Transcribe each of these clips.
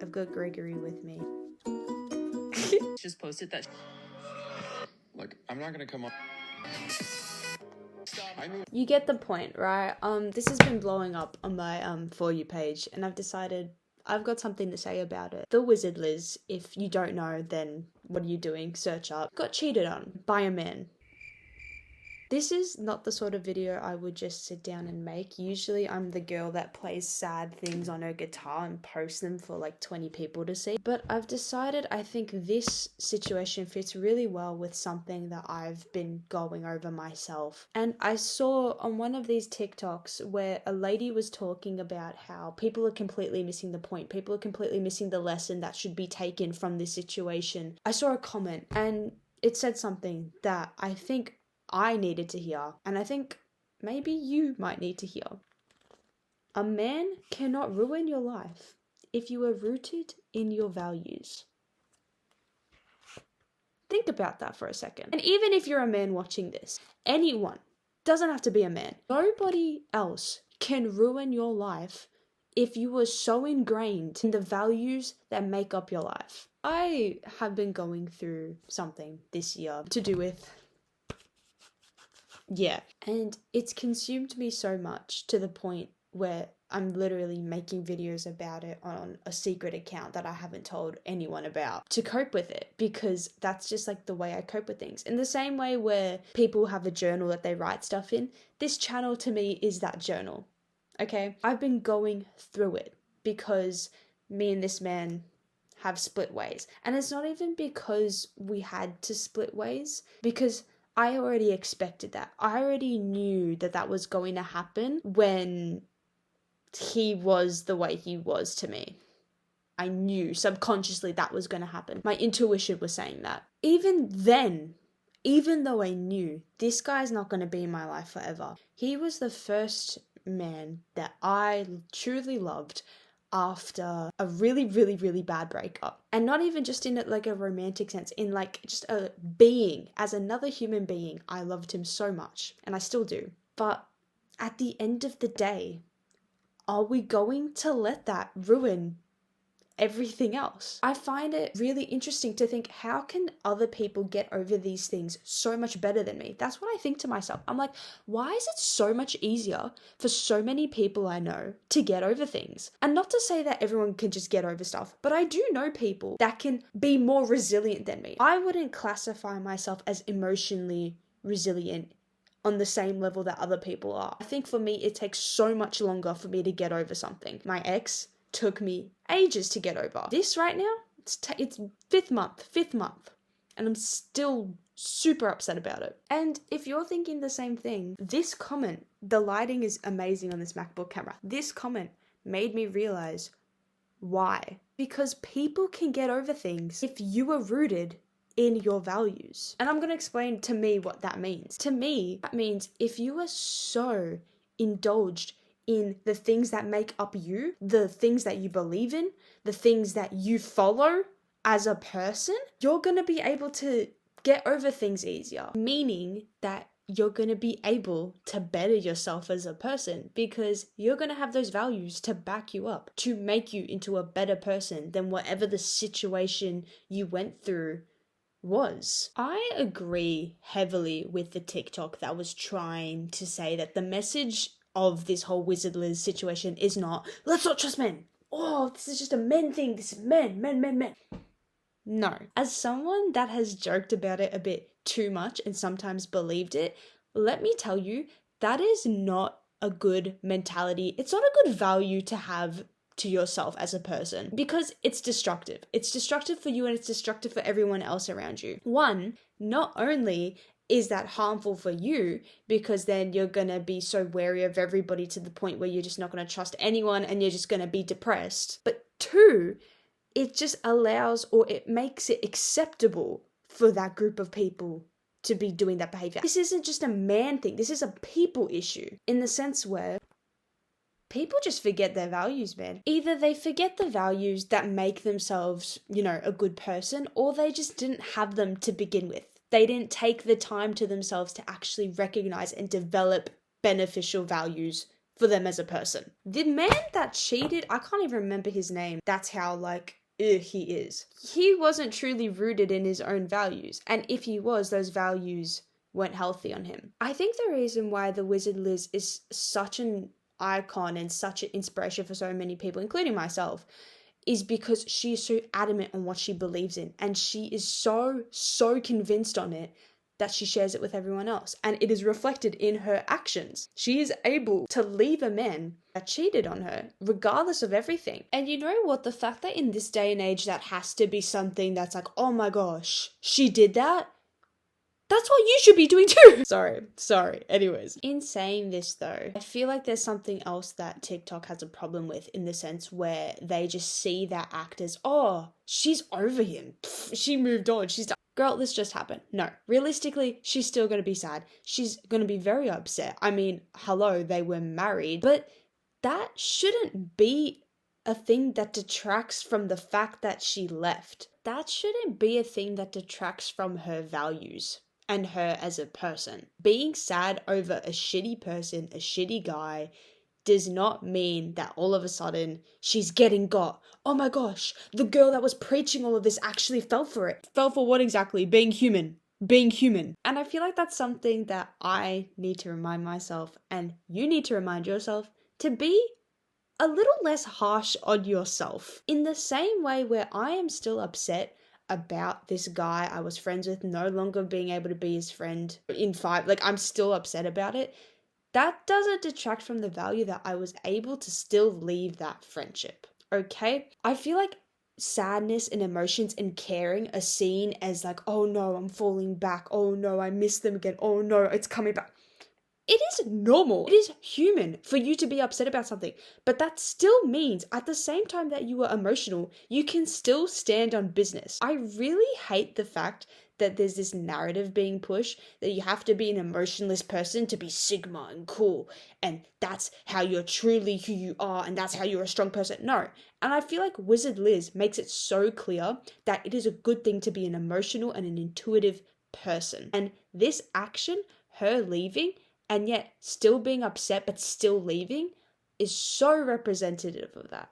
I've got Gregory with me. Just posted that. Look, I'm not gonna come up. You get the point, right? This has been blowing up on my For You page, and I've decided I've got something to say about it. The Wizard Liz, if you don't know, then what are you doing? Search up. Got cheated on by a man. This is not the sort of video I would just sit down and make. Usually I'm the girl that plays sad things on her guitar and posts them for like 20 people to see. But I've decided I think this situation fits really well with something that I've been going over myself. And I saw on one of these TikToks where a lady was talking about how people are completely missing the point. People are completely missing the lesson that should be taken from this situation. I saw a comment and it said something that I think I needed to hear, and I think maybe you might need to hear. A man cannot ruin your life if you are rooted in your values. Think about that for a second. And even if you're a man watching this, anyone, doesn't have to be a man, nobody else can ruin your life if you are so ingrained in the values that make up your life. I have been going through something this year to do with and it's consumed me so much to the point where I'm literally making videos about it on a secret account that I haven't told anyone about to cope with it, because that's just like the way I cope with things. In the same way where people have a journal that they write stuff in, this channel to me is that journal. Okay? I've been going through it because me and this man have split ways. And it's not even because we had to split ways, because I already expected that. I already knew that that was going to happen when he was the way he was to me. I knew subconsciously that was going to happen. My intuition was saying that. Even then, even though I knew this guy's not going to be in my life forever, he was the first man that I truly loved after a really, really, really bad breakup. And not even just in like a romantic sense, in like just a being, as another human being. I loved him so much, and I still do. But at the end of the day, are we going to let that ruin everything else? I find it really interesting to think, how can other people get over these things so much better than me? That's what I think to myself. I'm like, why is it so much easier for so many people I know to get over things? And not to say that everyone can just get over stuff, but I do know people that can be more resilient than me. I wouldn't classify myself as emotionally resilient on the same level that other people are. I think for me, it takes so much longer for me to get over something. My ex took me ages to get over. This right now, it's fifth month, and I'm still super upset about it. And if you're thinking the same thing, this comment, the lighting is amazing on this MacBook camera. This comment made me realize why. Because people can get over things if you are rooted in your values. And I'm going to explain to me what that means. To me, that means if you are so indulged in the things that make up you, the things that you believe in, the things that you follow as a person, you're going to be able to get over things easier. Meaning that you're going to be able to better yourself as a person, because you're going to have those values to back you up, to make you into a better person than whatever the situation you went through was. I agree heavily with the TikTok that was trying to say that the message of this whole Wizard Liz situation is not, let's not trust men. Oh, this is just a men thing. This is men. No. As someone that has joked about it a bit too much and sometimes believed it, let me tell you, that is not a good mentality. It's not a good value to have to yourself as a person, because it's destructive. It's destructive for you and it's destructive for everyone else around you. One, not only is that harmful for you, because then you're going to be so wary of everybody to the point where you're just not going to trust anyone and you're just going to be depressed. But two, it just allows, or it makes it acceptable for that group of people to be doing that behavior. This isn't just a man thing. This is a people issue, in the sense where people just forget their values, man. Either they forget the values that make themselves, a good person, or they just didn't have them to begin with. They didn't take the time to themselves to actually recognize and develop beneficial values for them as a person. The man that cheated, I can't even remember his name. That's how like he is. He wasn't truly rooted in his own values. And if he was, those values weren't healthy on him. I think the reason why the Wizard Liz is such an icon and such an inspiration for so many people, including myself, is because she is so adamant on what she believes in. And she is so convinced on it that she shares it with everyone else. And it is reflected in her actions. She is able to leave a man that cheated on her, regardless of everything. And you know what? The fact that in this day and age that has to be something that's like, oh my gosh, she did that? That's what you should be doing too. Sorry. Anyways, in saying this though, I feel like there's something else that TikTok has a problem with, in the sense where they just see that act as, oh, she's over him. Pff, she moved on. She's done. Girl, this just happened. No, realistically, she's still going to be sad. She's going to be very upset. I mean, hello, they were married, but that shouldn't be a thing that detracts from the fact that she left. That shouldn't be a thing that detracts from her values and her as a person. Being sad over a shitty person, a shitty guy, does not mean that all of a sudden she's getting got. Oh my gosh, the girl that was preaching all of this actually fell for it. Fell for what exactly? Being human. And I feel like that's something that I need to remind myself, and you need to remind yourself, to be a little less harsh on yourself. In the same way where I am still upset about this guy I was friends with no longer being able to be his friend in 5, like I'm still upset about it. That doesn't detract from the value that I was able to still leave that friendship, okay? I feel like sadness and emotions and caring are seen as like, oh no, I'm falling back. Oh no, I miss them again. Oh no, it's coming back. It is normal. It is human for you to be upset about something. But that still means at the same time that you are emotional, you can still stand on business. I really hate the fact that there's this narrative being pushed that you have to be an emotionless person to be Sigma and cool. And that's how you're truly who you are. And that's how you're a strong person. No. And I feel like Wizard Liz makes it so clear that it is a good thing to be an emotional and an intuitive person. And this action, her leaving, and yet still being upset but still leaving, is so representative of that.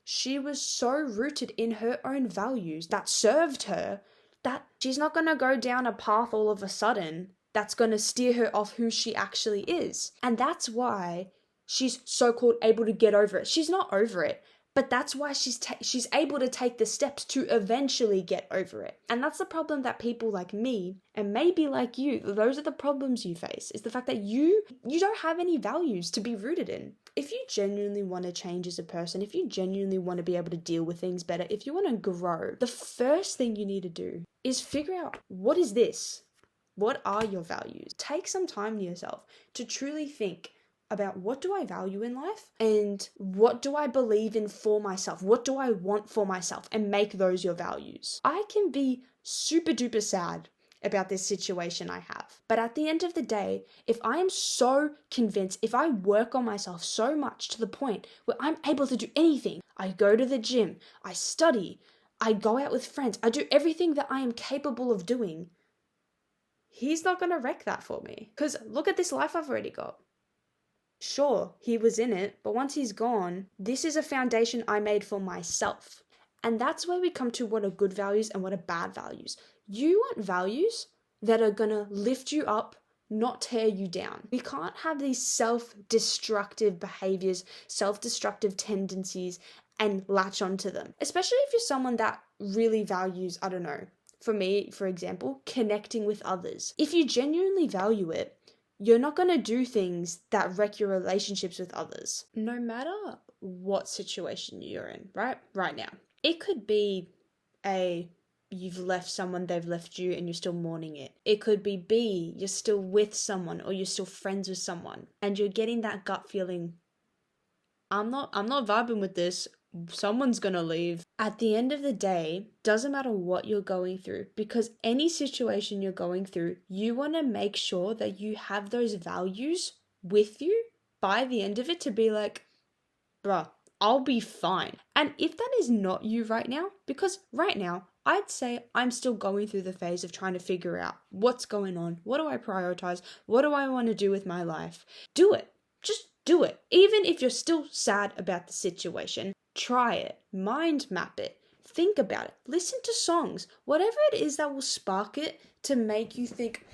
She was so rooted in her own values that served her, that she's not going to go down a path all of a sudden that's going to steer her off who she actually is. And that's why she's so-called able to get over it. She's not over it. But that's why she's able to take the steps to eventually get over it. And that's the problem that people like me, and maybe like you, those are the problems you face, is the fact that you don't have any values to be rooted in. If you genuinely want to change as a person, if you genuinely want to be able to deal with things better, if you want to grow, the first thing you need to do is figure out, what is this? What are your values? Take some time to yourself to truly think about, what do I value in life and what do I believe in for myself? What do I want for myself? And make those your values. I can be super duper sad about this situation I have, but at the end of the day, if I am so convinced, if I work on myself so much to the point where I'm able to do anything, I go to the gym, I study, I go out with friends, I do everything that I am capable of doing, he's not going to wreck that for me. Because look at this life I've already got. Sure, he was in it, but once he's gone, this is a foundation I made for myself. And that's where we come to what are good values and what are bad values. You want values that are gonna lift you up, not tear you down. We can't have these self-destructive behaviors, self-destructive tendencies, and latch onto them. Especially if you're someone that really values, I don't know, for me, for example, connecting with others. If you genuinely value it, you're not going to do things that wreck your relationships with others, no matter what situation you're in, right now. It could be you've left someone, they've left you, and you're still mourning it. It could be B, you're still with someone, or you're still friends with someone, and you're getting that gut feeling, I'm not vibing with this. Someone's gonna leave. At the end of the day, doesn't matter what you're going through, because any situation you're going through, you want to make sure that you have those values with you by the end of it to be like, bruh, I'll be fine. And if that is not you right now, because right now, I'd say I'm still going through the phase of trying to figure out what's going on, what do I prioritize, what do I want to do with my life? Do it. Just do it. Even if you're still sad about the situation, try it, mind map it, think about it, listen to songs, whatever it is that will spark it to make you think,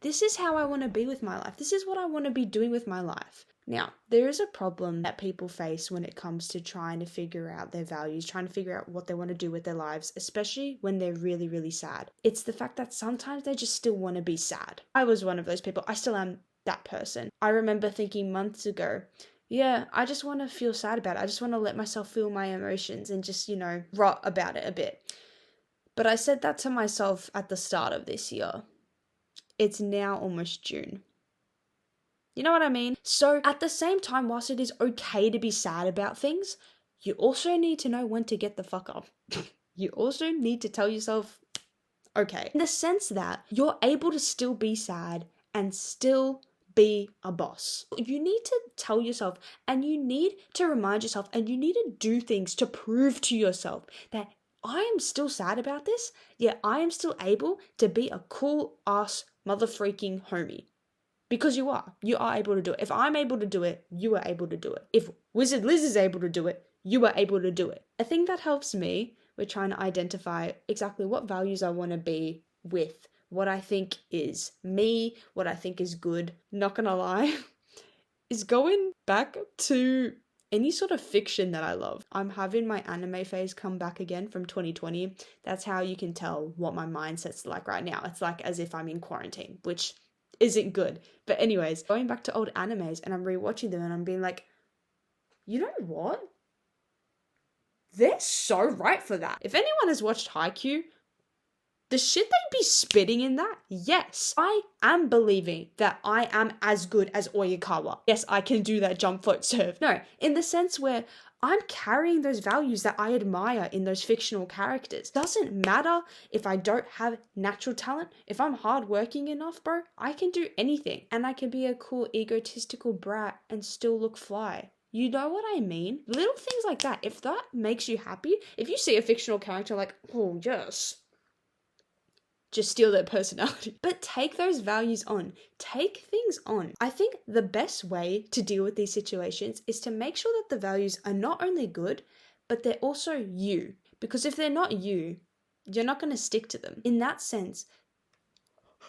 this is how I want to be with my life. This is what I want to be doing with my life. Now, there is a problem that people face when it comes to trying to figure out their values, trying to figure out what they want to do with their lives, especially when they're really, really sad. It's the fact that sometimes they just still want to be sad. I was one of those people. I still am that person. I remember thinking months ago, yeah, I just want to feel sad about it. I just want to let myself feel my emotions and just, rot about it a bit. But I said that to myself at the start of this year. It's now almost June. You know what I mean? So at the same time, whilst it is okay to be sad about things, you also need to know when to get the fuck up. You also need to tell yourself, okay. In the sense that you're able to still be sad and still be a boss. You need to tell yourself and you need to remind yourself and you need to do things to prove to yourself that I am still sad about this, yet I am still able to be a cool ass mother freaking homie. Because you are able to do it. If I'm able to do it, you are able to do it. If Wizard Liz is able to do it, you are able to do it. A thing that helps me with trying to identify exactly what values I want to be with, what I think is me, what I think is good, not gonna lie, is going back to any sort of fiction that I love. I'm having my anime phase come back again from 2020. That's how you can tell what my mindset's like right now. It's like as if I'm in quarantine, which isn't good. But anyways, going back to old animes and I'm rewatching them and I'm being like, you know what? They're so right for that. If anyone has watched Haikyuu, the shit they be spitting in that, yes, I am believing that I am as good as Oyakawa. Yes, I can do that jump, float, surf. No, in the sense where I'm carrying those values that I admire in those fictional characters. Doesn't matter if I don't have natural talent. If I'm hardworking enough, bro, I can do anything. And I can be a cool, egotistical brat and still look fly. You know what I mean? Little things like that. If that makes you happy, if you see a fictional character like, oh, yes, just steal their personality. But take those values on. Take things on. I think the best way to deal with these situations is to make sure that the values are not only good, but they're also you. Because if they're not you, you're not going to stick to them. In that sense,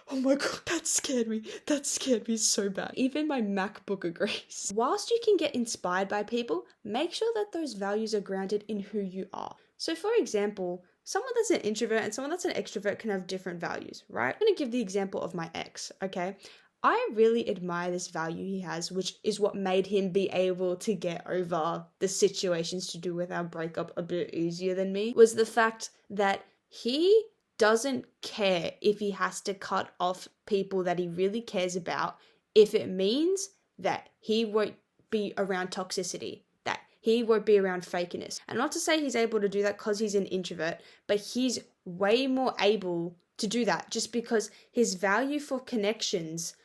oh my god, that scared me. That scared me so bad. Even my MacBook agrees. Whilst you can get inspired by people, make sure that those values are grounded in who you are. So for example, someone that's an introvert and someone that's an extrovert can have different values, right? I'm going to give the example of my ex, okay? I really admire this value he has, which is what made him be able to get over the situations to do with our breakup a bit easier than me, was the fact that he doesn't care if he has to cut off people that he really cares about if it means that he won't be around toxicity, that he won't be around fakeness. And not to say he's able to do that because he's an introvert, but he's way more able to do that just because his value for connections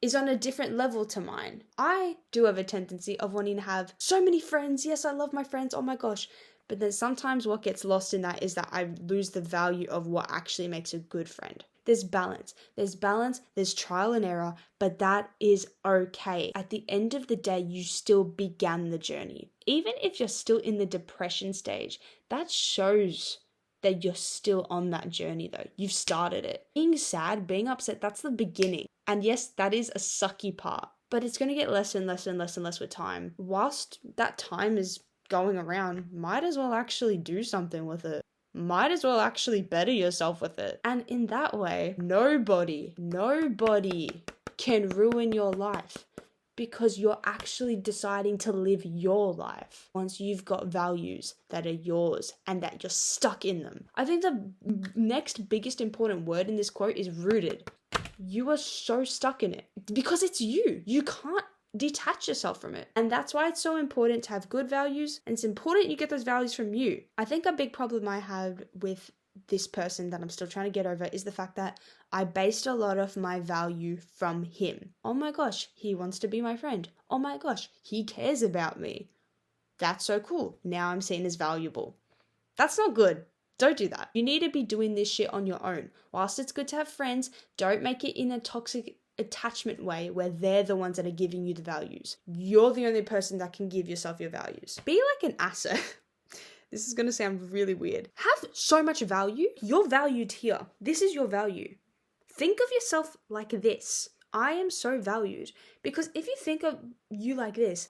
is on a different level to mine. I do have a tendency of wanting to have so many friends. Yes, I love my friends. Oh my gosh. But then sometimes what gets lost in that is that I lose the value of what actually makes a good friend. There's balance, there's trial and error, but that is okay. At the end of the day, you still began the journey. Even if you're still in the depression stage, that shows that you're still on that journey though. You've started it. Being sad, being upset, that's the beginning. And yes, that is a sucky part, but it's going to get less and less and less and less with time. Whilst that time is going around, might as well actually do something with it. Might as well actually better yourself with it. And in that way, nobody can ruin your life because you're actually deciding to live your life once you've got values that are yours and that you're stuck in them. I think the next biggest important word in this quote is rooted. You are so stuck in it because it's you. You can't detach yourself from it. And that's why it's so important to have good values, and it's important you get those values from you. I think a big problem I have with this person that I'm still trying to get over is the fact that I based a lot of my value from him. Oh my gosh, he wants to be my friend. Oh my gosh, he cares about me. That's so cool. Now I'm seen as valuable. That's not good. Don't do that. You need to be doing this shit on your own. Whilst it's good to have friends, don't make it in a toxic attachment way where they're the ones that are giving you the values. You're the only person that can give yourself your values. Be like an asset. This is going to sound really weird. Have so much value. You're valued here. This is your value. Think of yourself like this. I am so valued. Because if you think of you like this,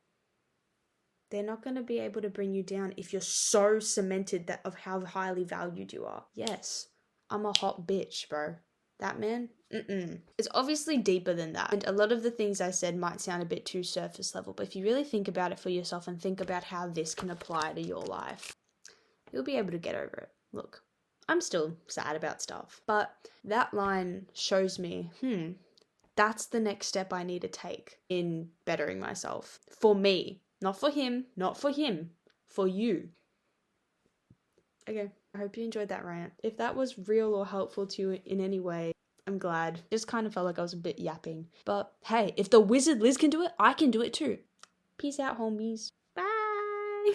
they're not going to be able to bring you down if you're so cemented that of how highly valued you are. Yes, I'm a hot bitch, bro. That man? It's obviously deeper than that. And a lot of the things I said might sound a bit too surface level, but if you really think about it for yourself and think about how this can apply to your life, you'll be able to get over it. Look, I'm still sad about stuff, but that line shows me, that's the next step I need to take in bettering myself. For me. Not for him, for you. Okay, I hope you enjoyed that rant. If that was real or helpful to you in any way, I'm glad. Just kind of felt like I was a bit yapping. But hey, if the wizard Liz can do it, I can do it too. Peace out, homies. Bye!